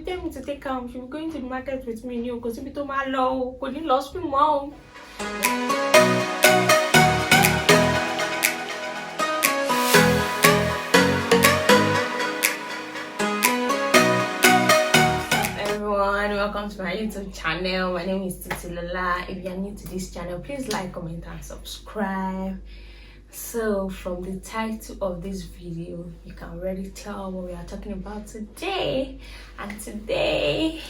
tell me to take her home. She'll be going to the market with me, because if you my low, couldn't lost me mom. Welcome to my YouTube channel. My name is Titilola. If you are new to this channel, please like, comment and subscribe. So from the title of this video, you can already tell what we are talking about today. And today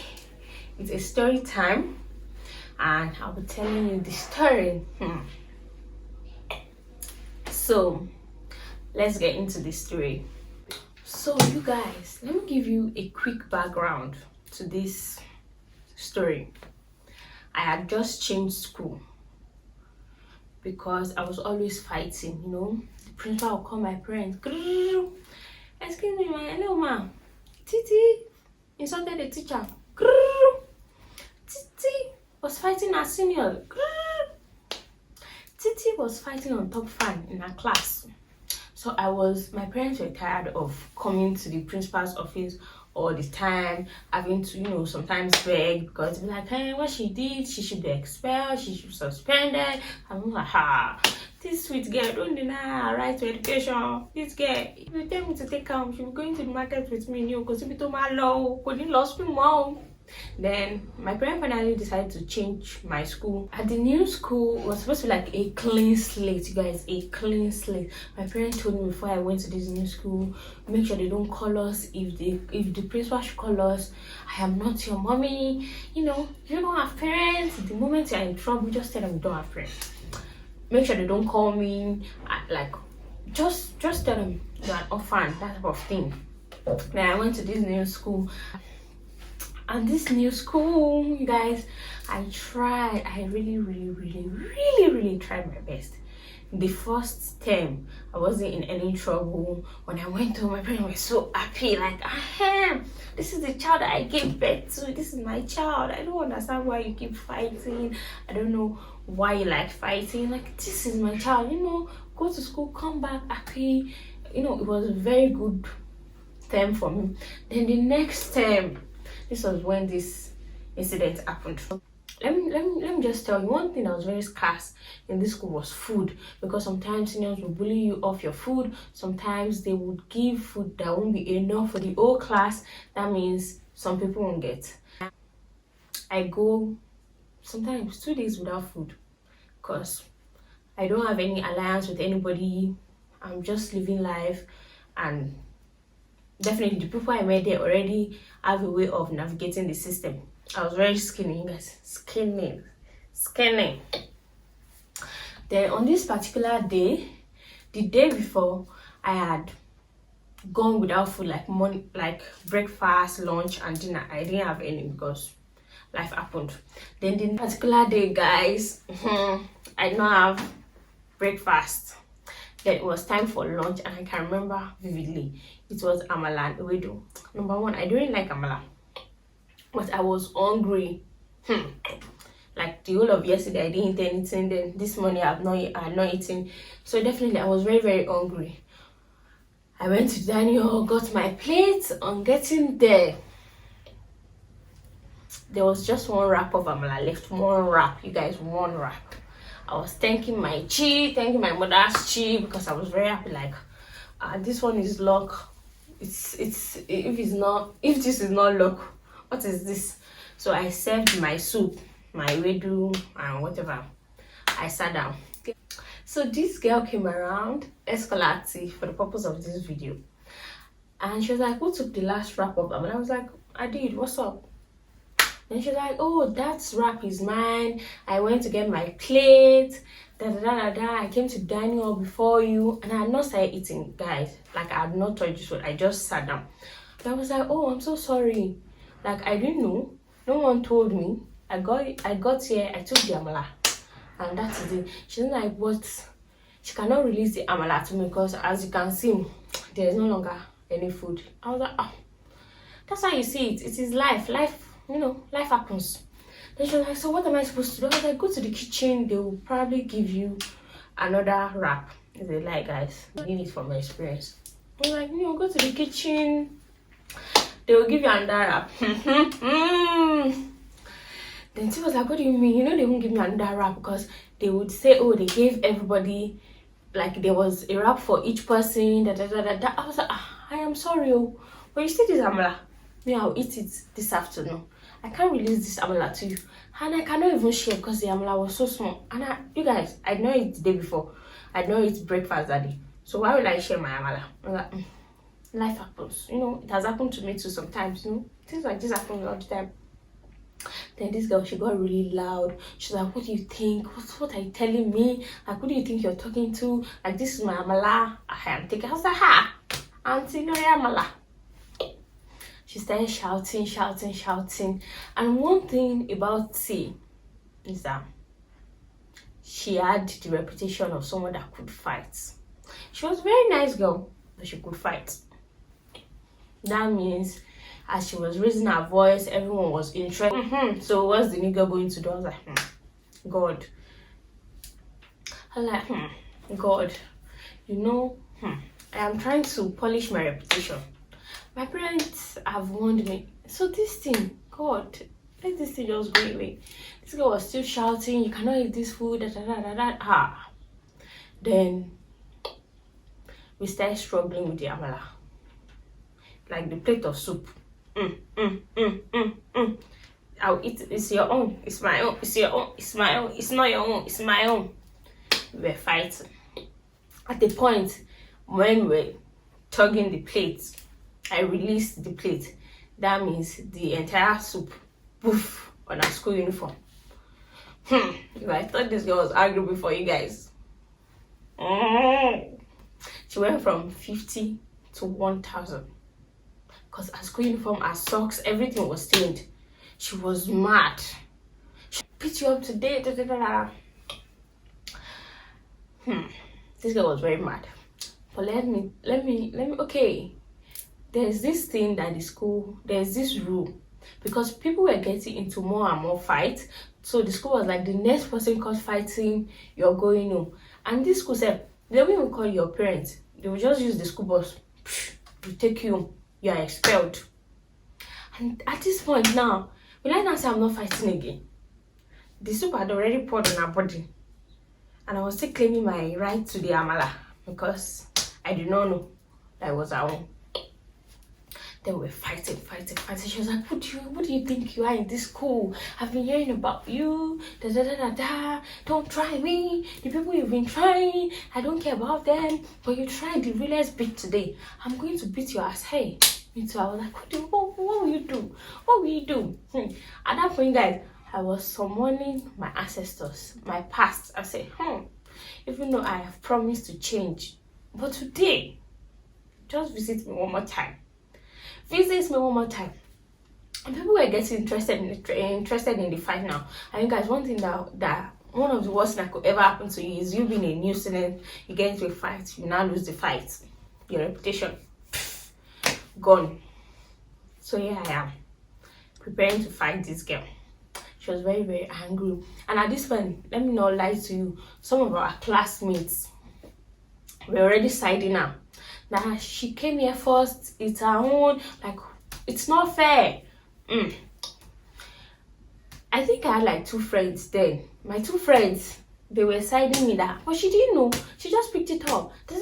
it's a story time, and I'll be telling you the story. So let's get into the story. So you guys, let me give you a quick background to this story. I had just changed school because I was always fighting, The principal would call my parents. Excuse me, ma. Hello, ma. Titi insulted the teacher. Titi was fighting her senior. Titi was fighting on top fan in her class. So my parents were tired of coming to the principal's office all the time, having to, sometimes beg, because they're like, hey, what she did, she should be expelled, she should be suspended. I'm like, this sweet girl, don't deny her right to education. This girl, if you tell me to take her home, she'll be going to the market with me, because if you told my law, couldn't lost me mom. Then my parents finally decided to change my school. At the new school, it was supposed to be like a clean slate, you guys, a clean slate. My parents told me before I went to this new school, make sure they don't call us. If the principal should call us, I am not your mommy. You don't have parents. The moment you're in trouble, just tell them you don't have parents. Make sure they don't call me. Just tell them you're an orphan, that type of thing. Then I went to this new school. And this new school, you guys, I really tried my best. The first term, I wasn't in any trouble. When I went home, my parents were so happy, like, this is the child that I gave birth to. This is my child. I don't understand why you keep fighting. I don't know why you like fighting. Like, this is my child, go to school, come back happy. It was a very good term for me. Then the next term, this was when this incident happened. Let me just tell you, one thing that was very scarce in this school was food, because sometimes seniors will bully you off your food. Sometimes they would give food that won't be enough for the whole class. That means some people won't get. I go sometimes 2 days without food because I don't have any alliance with anybody. I'm just living life, and definitely the people I met there already have a way of navigating the system. I was very skinny, you guys. Skinny. Then on this particular day, the day before, I had gone without food, like breakfast, lunch, and dinner. I didn't have any because life happened. Then the particular day, guys, I did not have breakfast. Then it was time for lunch, and I can remember vividly. It was amala and ewedu. Number one, I didn't like amala, but I was hungry. Like the whole of yesterday, I didn't eat anything. Then this morning, I had not eaten. So definitely, I was very, very hungry. I went to Daniel, got my plate. On getting there, there was just one wrap of amala left. One wrap, you guys, one wrap. I was thanking my chi, thanking my mother's chi, because I was very happy. Like, this one is luck. If this is not luck, what is this? So I served my soup, my wedu, and whatever. I sat down. So this girl came around, Escalati, for the purpose of this video, and she was like, "Who took the last wrap of them?" And I was like, "I did. What's up?" Then she's like, "Oh, that wrap is mine. I went to get my plate. I came to Daniel before you, and I had not started eating, guys. Like, I had not touched food. I just sat down." And I was like, "Oh, I'm so sorry. Like, I didn't know. No one told me. I got here. I took the amala, and that is it." She's like, "But she cannot release the amala to me because, as you can see, there is no longer any food." I was like, "Oh, that's how you see it. It is life. Life happens." Then she was like, "So what am I supposed to do?" I was like, "Go to the kitchen. They will probably give you another wrap." It's a lie, guys. I need it from my experience. I was like, "Go to the kitchen. They will give you another wrap. Then she was like, what do you mean? You know they won't give me another wrap because they would say, oh, they gave everybody, like there was a wrap for each person. I was like, I am sorry, oh, but you see this amala, me, I'll eat it this afternoon. I can't release this amala to you, and I cannot even share because the amala was so small. And you guys, I know it the day before, I know it's breakfast that day, so why will I share my amala? I'm like, life happens, you know. It has happened to me too sometimes, you know. Things like this happen all the time. Then this girl, she got really loud. She's like, what do you think? What are you telling me? Like, who do you think you're talking to? Like, this is my amala. I am taking. I was like, ha, auntie, no amala. She started shouting. And one thing about T is that she had the reputation of someone that could fight. She was a very nice girl, but she could fight. That means as she was raising her voice, everyone was interested. So what's the nigga going to do? I was like, God. I was like, God, you know, I am trying to polish my reputation. My parents have warned me. So this thing, God, let this thing just go away. This girl was still shouting, you cannot eat this food, Then we started struggling with the amala. Like the plate of soup. I'll eat it. It's your own. It's my own. It's your own. It's my own. It's not your own. It's my own. We were fighting. At the point when we were tugging the plate, I released the plate. That means the entire soup, poof, on our school uniform. I thought this girl was arguing for you guys. She went from 50 to 1,000. Because her school uniform, her socks, everything was stained. She was mad. She beat you up today. This girl was very mad. But let me, okay. There's this thing that the school, there's this rule. Because people were getting into more and more fights. So the school was like, the next person caught fighting, you're going home. And this school said, they won't even call your parents. They will just use the school bus to take you home. You are expelled. And at this point now, will I now say I'm not fighting again? The soup had already poured on her body. And I was still claiming my right to the amala because I did not know that it was her own. Then we were fighting. She was like, what do you think you are in this school? I've been hearing about you. Don't try me. The people you've been trying, I don't care about them. But you tried the realest bit today. I'm going to beat your ass. Hey, me too. I was like, what will you do? What will you do? At that point, guys, I was summoning my ancestors, my past. I said, even though I have promised to change, but today, just visit me one more time. Visit me one more time. And people were getting interested in the fight now. And you guys, one thing that one of the worst that could ever happen to you is you being a new student, you get into a fight, you now lose the fight. Your reputation gone. So here I am, preparing to fight this girl. She was very, very angry. And at this point, let me not lie to you, some of our classmates were already siding her. Now she came here first, it's her own, like it's not fair. I think I had like 2 friends then. My 2 friends, they were siding me that, but she didn't know. She just picked it up. The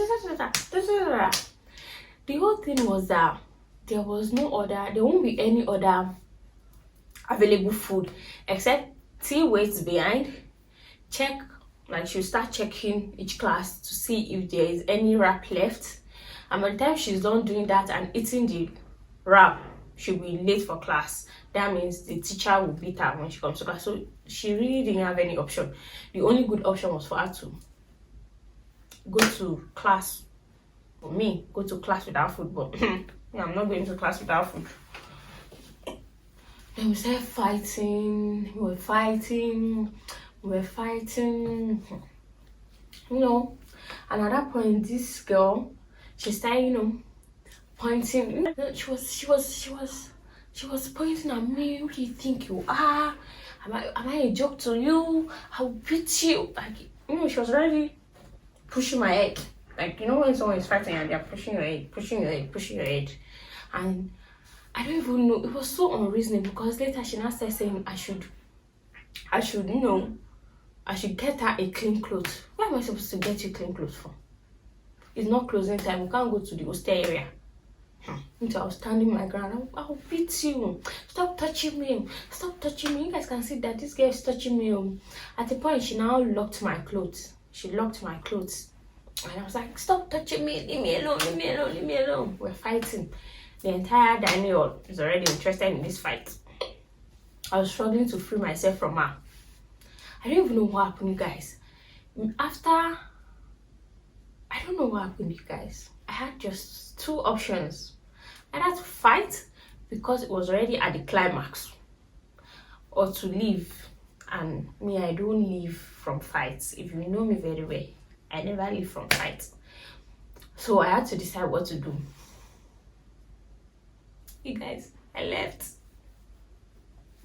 whole thing was that there won't be any other available food except T waits behind. Check, like she'll start checking each class to see if there is any wrap left. And by the time she's done doing that and eating the wrap, she'll be late for class. That means the teacher will beat her when she comes to class. So she really didn't have any option. The only good option was for her to go to class. For me, go to class without food. But yeah, I'm not going to class without food. Then we started fighting. We were fighting. You know. And at that point, this girl, she started, pointing. She was pointing at me. Who do you think you are? Am I a joke to you? I'll beat you. Like, she was already pushing my head. Like, when someone is fighting and they're pushing your head. And I don't even know. It was so unreasonable because later she now started saying I should, I should get her a clean clothes. Why am I supposed to get you clean clothes for? It's not closing time. We can't go to the hostel area. So I was standing my ground. I'll beat you. Stop touching me. Stop touching me. You guys can see that this girl is touching me. At the point, she now locked my clothes. She locked my clothes. And I was like, stop touching me. Leave me alone. Leave me alone. Leave me alone. We're fighting. The entire dining hall is already interested in this fight. I was struggling to free myself from her. I don't even know what happened, you guys. After, I don't know what happened, you guys. I had just two options. I had to fight because it was already at the climax, or to leave. And me, I don't leave from fights. If you know me very well, I never leave from fights. So I had to decide what to do. You guys, I left.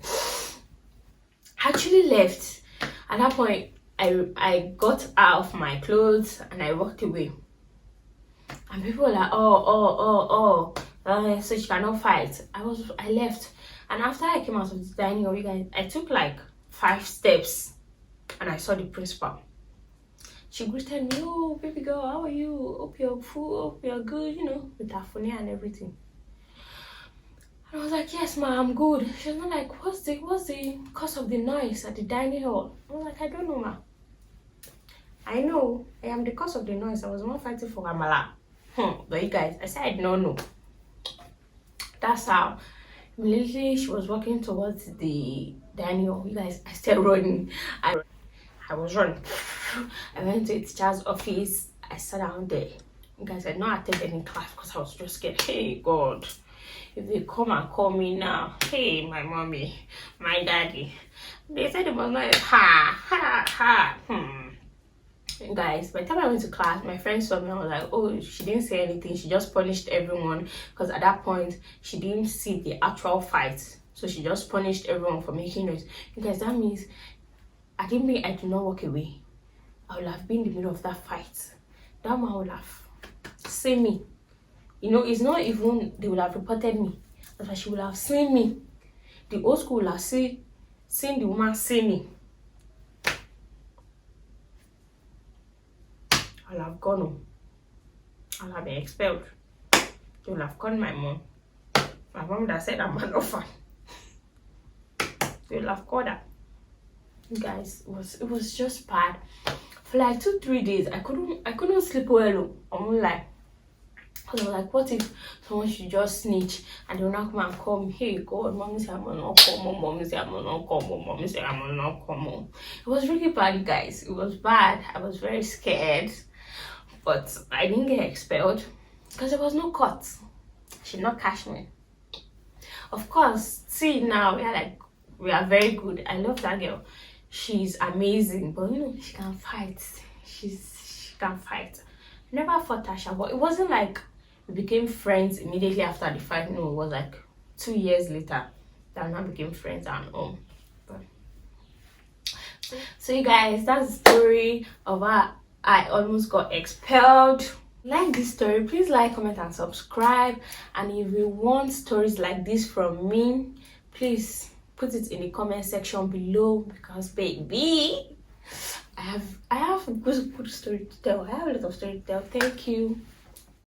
I actually left. At that point, I got out of my clothes and I walked away. And people were like, so she cannot fight. I left. And after I came out of the dining hall, you guys, I took like 5 steps and I saw the principal. She greeted me, oh baby girl, how are you? Hope you're full, hope you're good, with her phone and everything. And I was like, yes ma, I'm good. She was not like, what's the cause of the noise at the dining hall? I was like, I don't know ma. I know I am the cause of the noise. I was not fighting for Amala. But you guys, I said no. That's how immediately she was walking towards the dining hall. You guys, I started running. I was running. I went to the teacher's office. I sat down there. You guys, I did not attend any class because I was just scared. Hey God, if they come and call me now, hey my mommy, my daddy, they said it was not ha. Guys, by the time I went to class, my friend saw me and was like, oh, she didn't say anything, she just punished everyone, because at that point she didn't see the actual fight, so she just punished everyone for making noise. You guys, that means I did not walk away. I would have been in the middle of that fight. That man would have seen me. It's not even they would have reported me, but she would have seen me. The old school would have seen the woman see me. I'll have gone home. I'll have been expelled. They will have called my mom. My mom that said I'm an orphan. They will have called her. You guys, it was just bad. For like 2-3 days, I couldn't sleep well. I'm not like, because I was like, what if someone should just snitch and they'll not come and call me? Hey God, mommy said I'm not come home. Mommy said I'm not come home. Mommy said I'm not come home. It was really bad, you guys. It was bad. I was very scared. But I didn't get expelled because there was no court. She did not catch me. Of course, see now we are very good. I love that girl. She's amazing, but she can fight. She can fight. I never fought Tasha, but it wasn't like we became friends immediately after the fight. No, it was like 2 years later that we now became friends and So you guys, that's the story of how I almost got expelled. Like this story, please like, comment and subscribe. And if you want stories like this from me, please put it in the comment section below, because baby, I have a good story to tell. I have a lot of story to tell. Thank you.